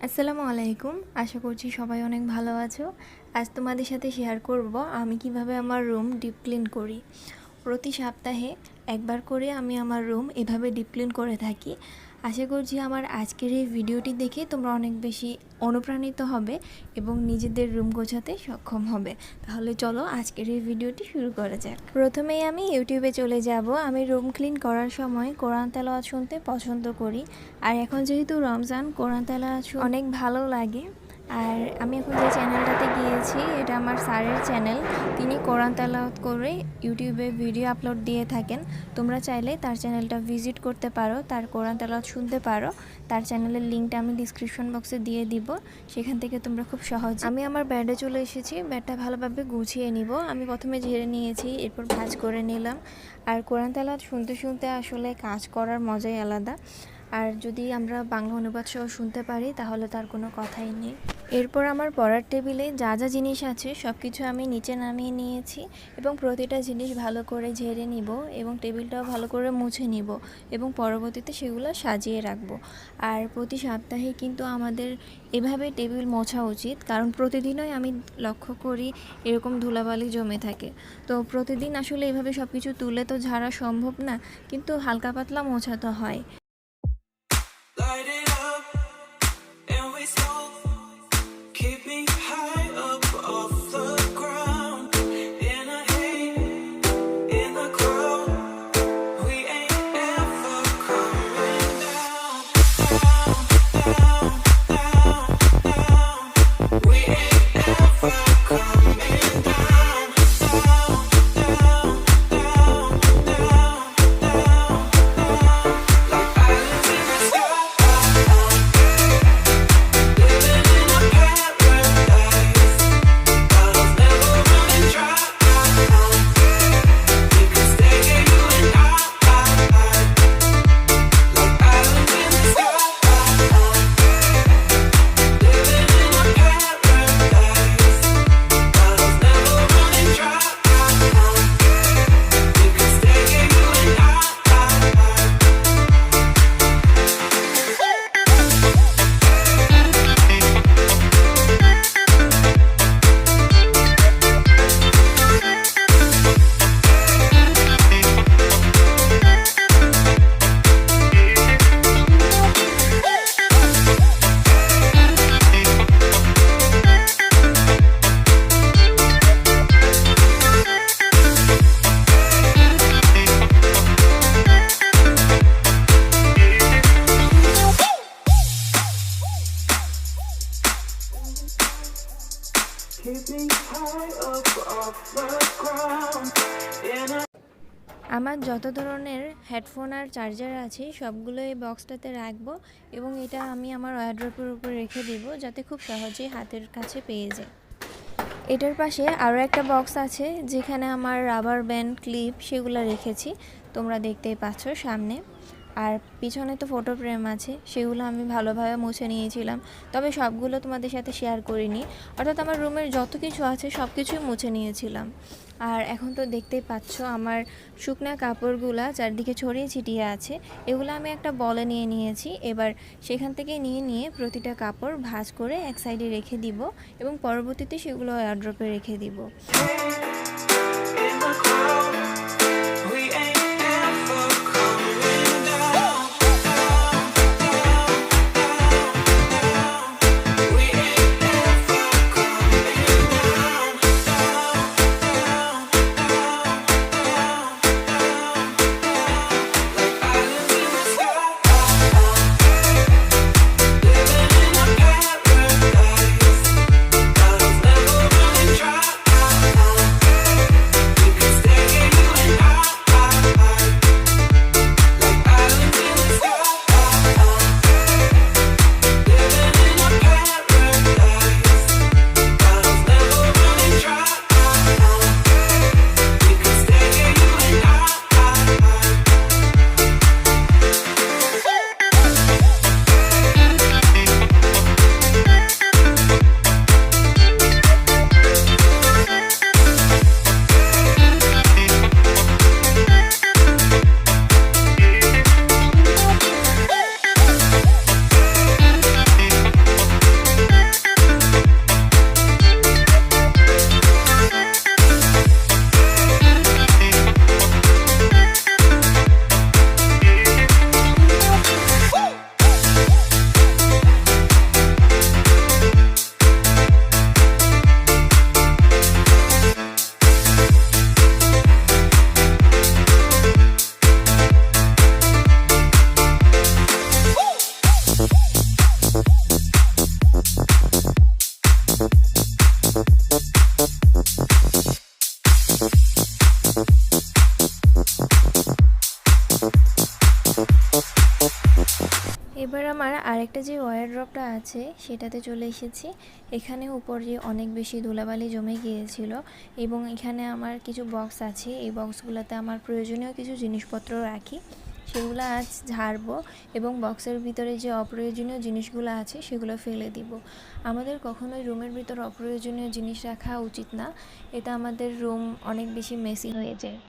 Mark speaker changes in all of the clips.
Speaker 1: আসসালামু আলাইকুম। আশা করছি সবাই অনেক ভালো আছো। আজ তোমাদের সাথে শেয়ার করব আমি কিভাবে আমার রুম ডিপ ক্লিন করি। প্রতি সপ্তাহে একবার করে আমি আমার রুম এভাবে ডিপ ক্লিন করে থাকি। আশা করছি আমার আজকের এই ভিডিওটি দেখে তোমরা অনেক বেশি অনুপ্রাণিত হবে এবং নিজেদের রুম গোছাতে সক্ষম হবে। তাহলে চলো আজকের এই ভিডিওটি শুরু করা যাক। প্রথমেই আমি ইউটিউবে চলে যাব। আমি রুম ক্লিন করার সময় কোরআন তেলাওয়াত শুনতে পছন্দ করি। আর এখন যেহেতু রমজান, কোরআন তেলাওয়াত অনেক ভালো লাগে। আর আমি এখন যে চ্যানেলটাতে গিয়েছি এটা আমার স্যারের চ্যানেল। তিনি কোরআন তেলাওয়াত করে ইউটিউবে ভিডিও আপলোড দিয়ে থাকেন। তোমরা চাইলে তার চ্যানেলটা ভিজিট করতে পারো, তার কোরআন তেলাওয়াত শুনতে পারো। তার চ্যানেলের লিঙ্কটা আমি ডিসক্রিপশন বক্সে দিয়ে দিব, সেখান থেকে তোমরা খুব সহজ। আমি আমার বেডে চলে এসেছি। বেডটা ভালোভাবে গুছিয়ে নিব। আমি প্রথমে ঝেড়ে নিয়েছি, এরপর ভাঁজ করে নিলাম। আর কোরআন তেলাওয়াত শুনতে শুনতে আসলে কাজ করার মজাই আলাদা। আর যদি আমরা বাংলা অনুবাদ সহ শুনতে পারি তাহলে তার কোনো কথাই নেই। এরপর আমার পড়ার টেবিলে যা যা জিনিস আছে সব কিছু আমি নিচে নামিয়ে নিয়েছি এবং প্রতিটা জিনিস ভালো করে ঝেড়ে নিব এবং টেবিলটাও ভালো করে মুছে নিব এবং পরবর্তীতে সেগুলো সাজিয়ে রাখব। আর প্রতি সপ্তাহে কিন্তু আমাদের এভাবে টেবিল মোছা উচিত, কারণ প্রতিদিনই আমি লক্ষ্য করি এরকম ধুলাবালি জমে থাকে। তো প্রতিদিন আসলে এভাবে সব কিছু তুলে তো ঝাড়া সম্ভব না, কিন্তু হালকা পাতলা মোছা তো হয়।
Speaker 2: Light it up and we smoke. Keep me high up off the ground. In a haze, in the crowd. We ain't ever coming down, down, down, down. We ain't ever coming down, down, down, down, down, down. Like islands in the sky.
Speaker 1: আমার যত ধরনের headphone আর charger আছে সবগুলো এই বক্সটাতে রাখবো এবং এটা আমি আমার ওয়ারড্রপের উপর রেখে দিব, যাতে খুব সহজেই হাতের কাছে পেয়ে যায়। এটার পাশে আরও একটা বক্স আছে যেখানে আমার রাবার ব্যান্ড, ক্লিপ সেগুলো রেখেছি, তোমরা দেখতেই পাচ্ছ সামনে। আর পিছনে তো ফটো ফ্রেম আছে, সেগুলো আমি ভালোভাবে মুছে নিয়েছিলাম, তবে সবগুলো তোমাদের সাথে শেয়ার করিনি। অর্থাৎ আমার রুমের যত কিছু আছে সব কিছুই মুছে নিয়েছিলাম। আর এখন তো দেখতেই পাচ্ছ আমার শুকনা কাপড়গুলা চারদিকে ছড়িয়ে ছিটিয়ে আছে, এগুলো আমি একটা বলে নিয়ে নিয়েছি। এবার সেখান থেকে নিয়ে প্রতিটা কাপড় ভাঁজ করে এক সাইডে রেখে দিব এবং পরবর্তীতে সেগুলো ওয়ারড্রপে রেখে দিব।
Speaker 2: Stay
Speaker 1: আমার আরেকটা যে ওয়ারড্রপটা আছে সেটাতে চলে এসেছি। এখানে উপরে অনেক বেশি ধুলাবালি জমে গিয়েছিল এবং এখানে আমার কিছু বক্স আছে, এই বক্সগুলোতে আমার প্রয়োজনীয় কিছু জিনিসপত্র রাখি, সেগুলো আজ ঝাড়বো এবং বক্সের ভিতরে যে অপ্রয়োজনীয় জিনিসগুলো আছে সেগুলো ফেলে দিব। আমাদের কখনোই রুমের ভিতর অপ্রয়োজনীয় জিনিস রাখা উচিত না, এটা আমাদের রুম অনেক বেশি মেসি হয়ে যায়।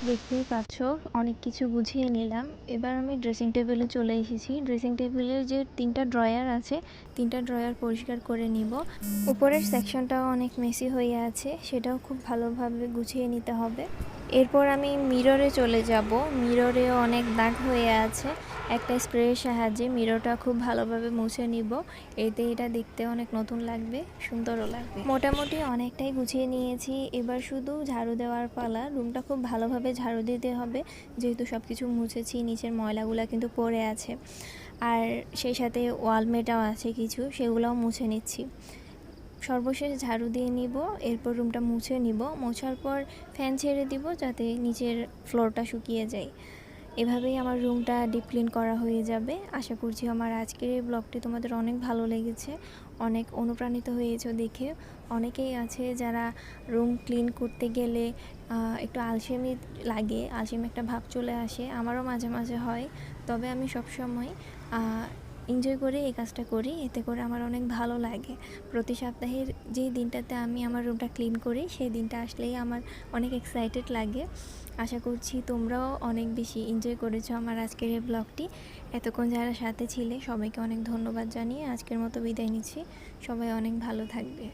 Speaker 1: দেখতেই পাচ্ছ অনেক কিছু গুছিয়ে নিলাম। এবার আমি ড্রেসিং টেবিলে চলে এসেছি। ড্রেসিং টেবিলের যে 3টা ড্রয়ার আছে, 3টা ড্রয়ার পরিষ্কার করে নিব। উপরের সেকশনটাও অনেক মেসি হয়ে আছে, সেটাও খুব ভালোভাবে গুছিয়ে নিতে হবে। এরপর আমি মিররে চলে যাব। মিররেও অনেক দাগ হয়ে আছে, একটা স্প্রের সাহায্যে মিররটা খুব ভালোভাবে মুছে নিব। এতে এটা দেখতে অনেক নতুন লাগবে, সুন্দরও লাগবে। মোটামুটি অনেকটাই গুছিয়ে নিয়েছি, এবার শুধু ঝাড়ু দেওয়ার পালা। রুমটা খুব ভালোভাবে ঝাড়ু দিতে হবে, যেহেতু সব কিছু মুছেছি, নিচের ময়লাগুলো কিন্তু পড়ে আছে, আর সেই সাথে ওয়ালমেটাও আছে কিছু, সেগুলোও মুছে নিচ্ছি। সর্বশেষ ঝাড়ু দিয়ে নিব, এরপর রুমটা মুছে নিব। মোছার পর ফ্যান ছেড়ে দিব যাতে নিচের ফ্লোরটা শুকিয়ে যায়। এভাবেই আমার রুমটা ডিপ ক্লিন করা হয়ে যাবে। আশা করছি আমার আজকের এই ব্লগটি তোমাদের অনেক ভালো লেগেছে, অনেক অনুপ্রাণিত হয়েছে দেখে। অনেকেই আছে যারা রুম ক্লিন করতে গেলে একটু আলসেমি লাগে, আলসেমি একটা ভাব চলে আসে, আমারও মাঝে মাঝে হয়। তবে আমি সবসময় এনজয় করে এই কাজটা করি, এতে করে আমার অনেক ভালো লাগে। প্রতি সপ্তাহের যে দিনটাতে আমি আমার রুমটা ক্লিন করি, সেই দিনটা আসলেই আমার অনেক এক্সাইটেড লাগে। আশা করছি তোমরাও অনেক বেশি এনজয় করেছো আমার আজকের এই ব্লগটি। এতক্ষণ যারা সাথে ছিলে সবাইকে অনেক ধন্যবাদ জানিয়ে আজকের মতো বিদায় নিচ্ছি। সবাই অনেক ভালো থাকবে।